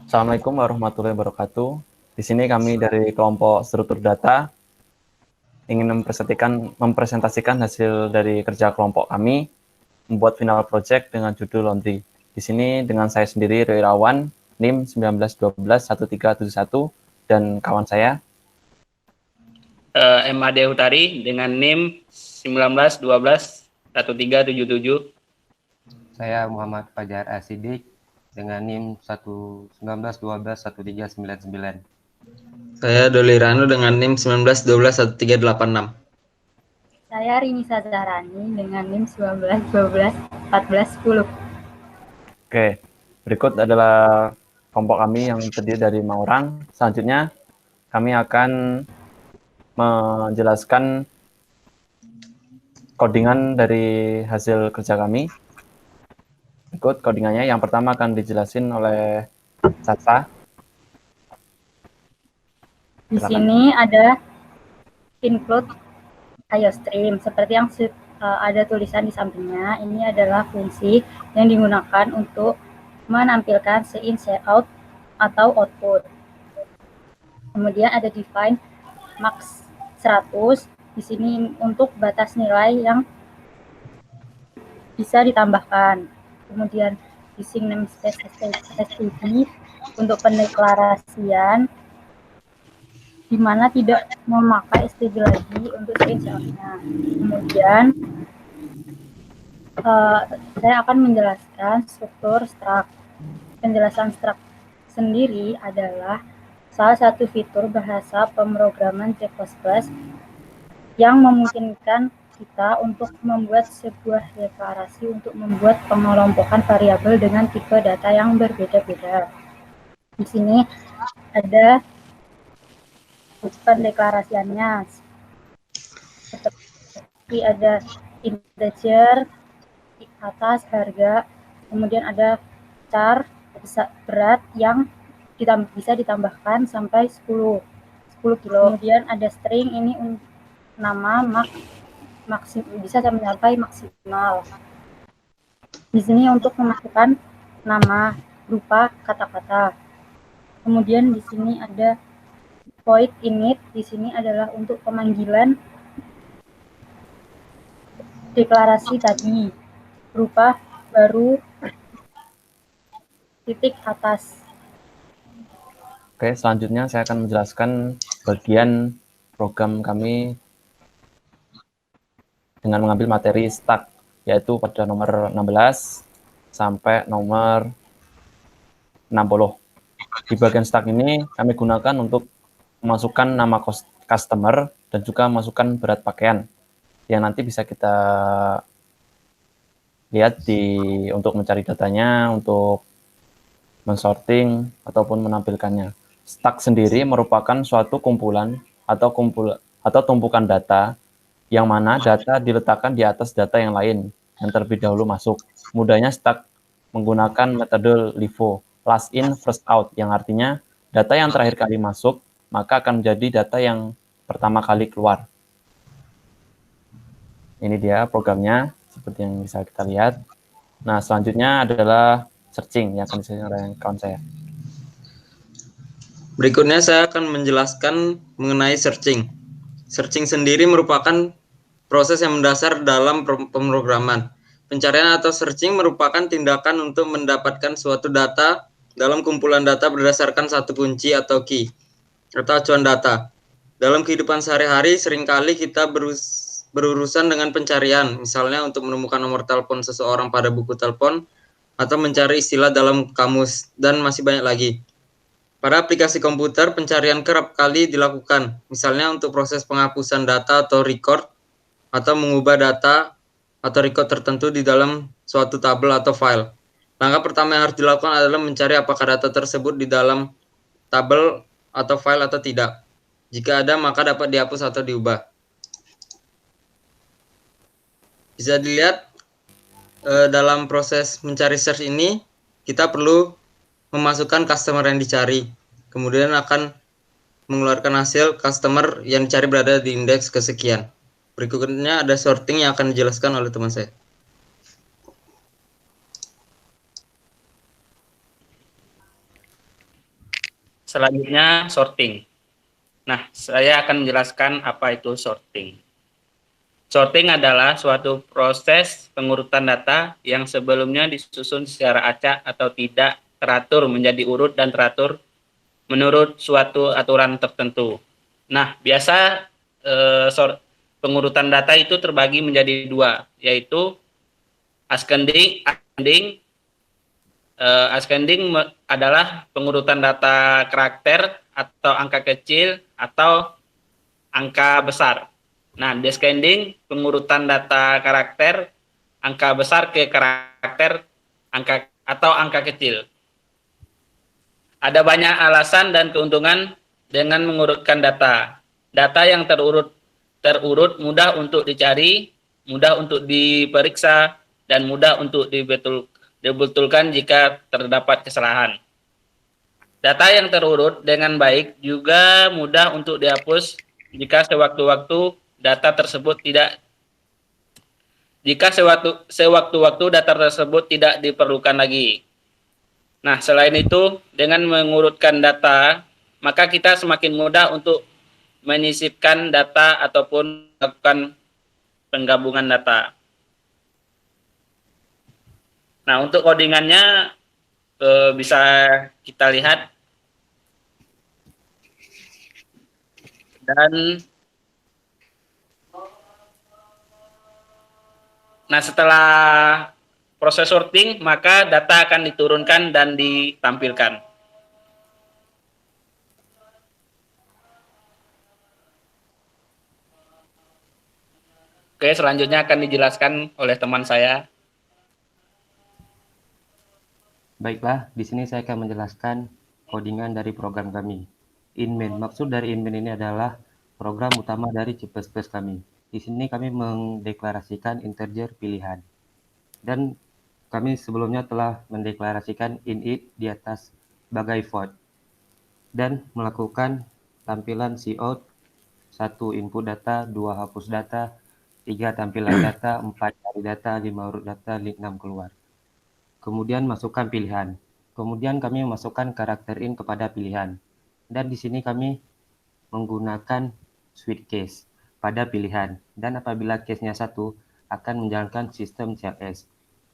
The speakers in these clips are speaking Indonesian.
Assalamualaikum warahmatullahi wabarakatuh. Di sini kami dari kelompok struktur data ingin mempresentasikan hasil dari kerja kelompok kami membuat final project dengan judul laundry. Di sini dengan saya sendiri Roy Irawan, NIM 19121371 dan kawan saya MAD Utari dengan NIM 19121377. Saya Muhammad Fajar Asidik dengan NIM 19121399. Saya Doli Rano dengan NIM 19121386. Saya Rini Sazarani dengan NIM 19121410. Oke, berikut adalah kelompok kami yang terdiri dari 5 orang. Selanjutnya kami akan menjelaskan codingan dari hasil kerja kami. Ikut codingannya. Yang pertama akan dijelasin oleh Sasa. Di sini ada include IOStream. Seperti yang ada tulisan di sampingnya, ini adalah fungsi yang digunakan untuk menampilkan se-in, se-out atau output. Kemudian ada define max 100. Di sini untuk batas nilai yang bisa ditambahkan. Kemudian using namespace std untuk pendeklarasian di mana tidak memakai std lagi untuk se-in-se-out-nya. Kemudian saya akan menjelaskan struktur struct. Penjelasan struct sendiri adalah salah satu fitur bahasa pemrograman C++ yang memungkinkan kita untuk membuat sebuah deklarasi untuk membuat pengelompokan variabel dengan tipe data yang berbeda-beda. Di sini ada pendeklarasiannya, seperti ada integer, atas, harga, kemudian ada char, berat yang bisa ditambahkan sampai 10 kilo. Kemudian ada string, ini nama bisa sampai maksimal. Di sini untuk memasukkan nama berupa kata-kata. Kemudian di sini ada void init, di sini adalah untuk pemanggilan deklarasi tadi berupa baru titik atas. Oke, selanjutnya saya akan menjelaskan bagian program kami dengan mengambil materi stack, yaitu pada nomor 16 sampai nomor 60. Di bagian stack ini kami gunakan untuk memasukkan nama customer dan juga memasukkan berat pakaian yang nanti bisa kita lihat untuk mencari datanya, untuk mensorting ataupun menampilkannya. Stack sendiri merupakan suatu kumpulan atau tumpukan data yang mana data diletakkan di atas data yang lain yang terlebih dahulu masuk. Mudahnya stack menggunakan metode LIFO, last in first out, yang artinya data yang terakhir kali masuk maka akan menjadi data yang pertama kali keluar. Ini dia programnya seperti yang bisa kita lihat. Nah, selanjutnya adalah searching yang akan disampaikan oleh kawan saya. Berikutnya saya akan menjelaskan mengenai searching. Searching sendiri merupakan proses yang mendasar dalam pemrograman. Pencarian atau searching merupakan tindakan untuk mendapatkan suatu data dalam kumpulan data berdasarkan satu kunci atau key atau acuan data. Dalam kehidupan sehari-hari seringkali kita berurusan dengan pencarian, misalnya untuk menemukan nomor telepon seseorang pada buku telepon atau mencari istilah dalam kamus, dan masih banyak lagi. Pada aplikasi komputer, pencarian kerap kali dilakukan, misalnya untuk proses penghapusan data atau record, atau mengubah data atau record tertentu di dalam suatu tabel atau file. Langkah pertama yang harus dilakukan adalah mencari apakah data tersebut di dalam tabel atau file atau tidak. Jika ada, maka dapat dihapus atau diubah. Bisa dilihat dalam proses mencari search ini, kita perlu memasukkan customer yang dicari, kemudian akan mengeluarkan hasil customer yang dicari berada di indeks kesekian. Berikutnya ada sorting yang akan dijelaskan oleh teman saya. selanjutnya sorting. Nah, saya akan menjelaskan apa itu sorting. Sorting adalah suatu proses pengurutan data yang sebelumnya disusun secara acak atau tidak teratur menjadi urut dan teratur menurut suatu aturan tertentu. Nah, biasa pengurutan data itu terbagi menjadi dua, yaitu ascending. Ascending adalah pengurutan data karakter atau angka kecil atau angka besar. Nah, descending pengurutan data karakter angka besar ke karakter angka atau angka kecil. Ada banyak alasan dan keuntungan dengan mengurutkan data. Data yang terurut mudah untuk dicari, mudah untuk diperiksa, dan mudah untuk dibetulkan jika terdapat kesalahan. Data yang terurut dengan baik juga mudah untuk dihapus jika sewaktu-waktu data tersebut tidak diperlukan lagi. Nah, selain itu, dengan mengurutkan data, maka kita semakin mudah untuk menyisipkan data ataupun melakukan penggabungan data. Nah, untuk codingannya bisa kita lihat. Dan nah, setelah proses sorting, maka data akan diturunkan dan ditampilkan. Oke, selanjutnya akan dijelaskan oleh teman saya. Baiklah, di sini saya akan menjelaskan codingan dari program kami. Inmain, maksud dari Inmain ini adalah program utama dari C++ kami. Di sini kami mendeklarasikan integer pilihan. Dan kami sebelumnya telah mendeklarasikan init di atas sebagai void. Dan melakukan tampilan cout, 1 input data, 2 hapus data, 3 tampilan data, 4 cari data, 5 urut data, 6 keluar. Kemudian masukkan pilihan. Kemudian kami memasukkan karakter in kepada pilihan. Dan di sini kami menggunakan switch case pada pilihan. Dan apabila case-nya 1, akan menjalankan sistem CLS.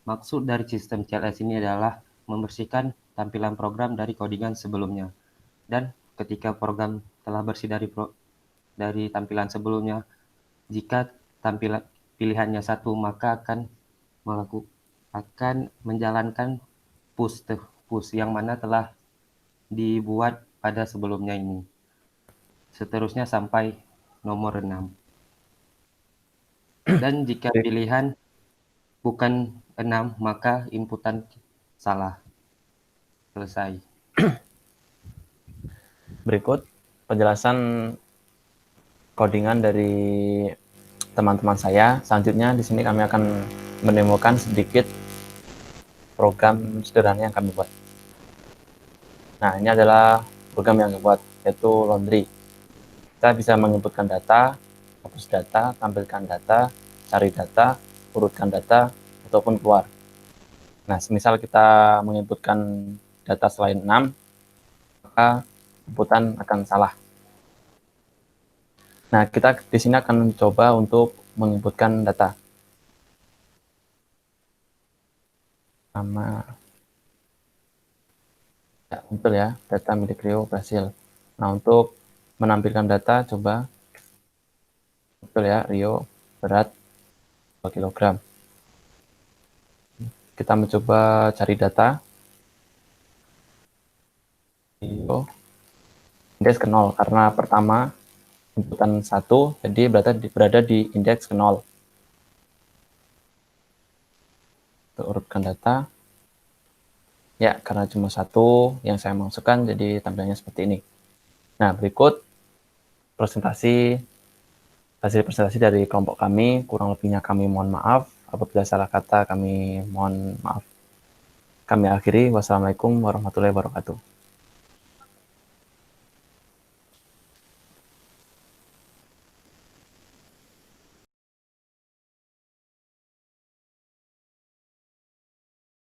Maksud dari sistem CLS ini adalah membersihkan tampilan program dari codingan sebelumnya. Dan ketika program telah bersih dari tampilan sebelumnya, jika tampilan pilihannya 1, maka akan menjalankan push yang mana telah dibuat pada sebelumnya ini. Seterusnya sampai nomor 6. Dan jika pilihan bukan 6, maka inputan salah. Selesai. Berikut penjelasan codingan dari teman-teman saya. Selanjutnya di sini kami akan menemukan sedikit program sederhana yang kami buat. Nah, ini adalah program yang kami buat, yaitu laundry. Kita bisa menginputkan data, hapus data, tampilkan data, cari data, urutkan data, ataupun keluar. Nah, semisal kita menginputkan data selain 6, maka inputan akan salah. Nah, kita di sini akan mencoba untuk menginputkan data. Nama, ya, betul ya, data milik Rio berhasil. Nah, untuk menampilkan data, coba, betul ya, Rio berat 2 kg. Kita mencoba cari data. Rio indeks ke 0 karena pertama inputan 1, jadi berada di indeks ke 0. Untuk urutkan data, ya karena cuma 1 yang saya masukkan, jadi tampilannya seperti ini. Nah, berikut hasil presentasi dari kelompok kami. Kurang lebihnya kami mohon maaf, apabila salah kata kami mohon maaf. Kami akhiri, wassalamualaikum warahmatullahi wabarakatuh.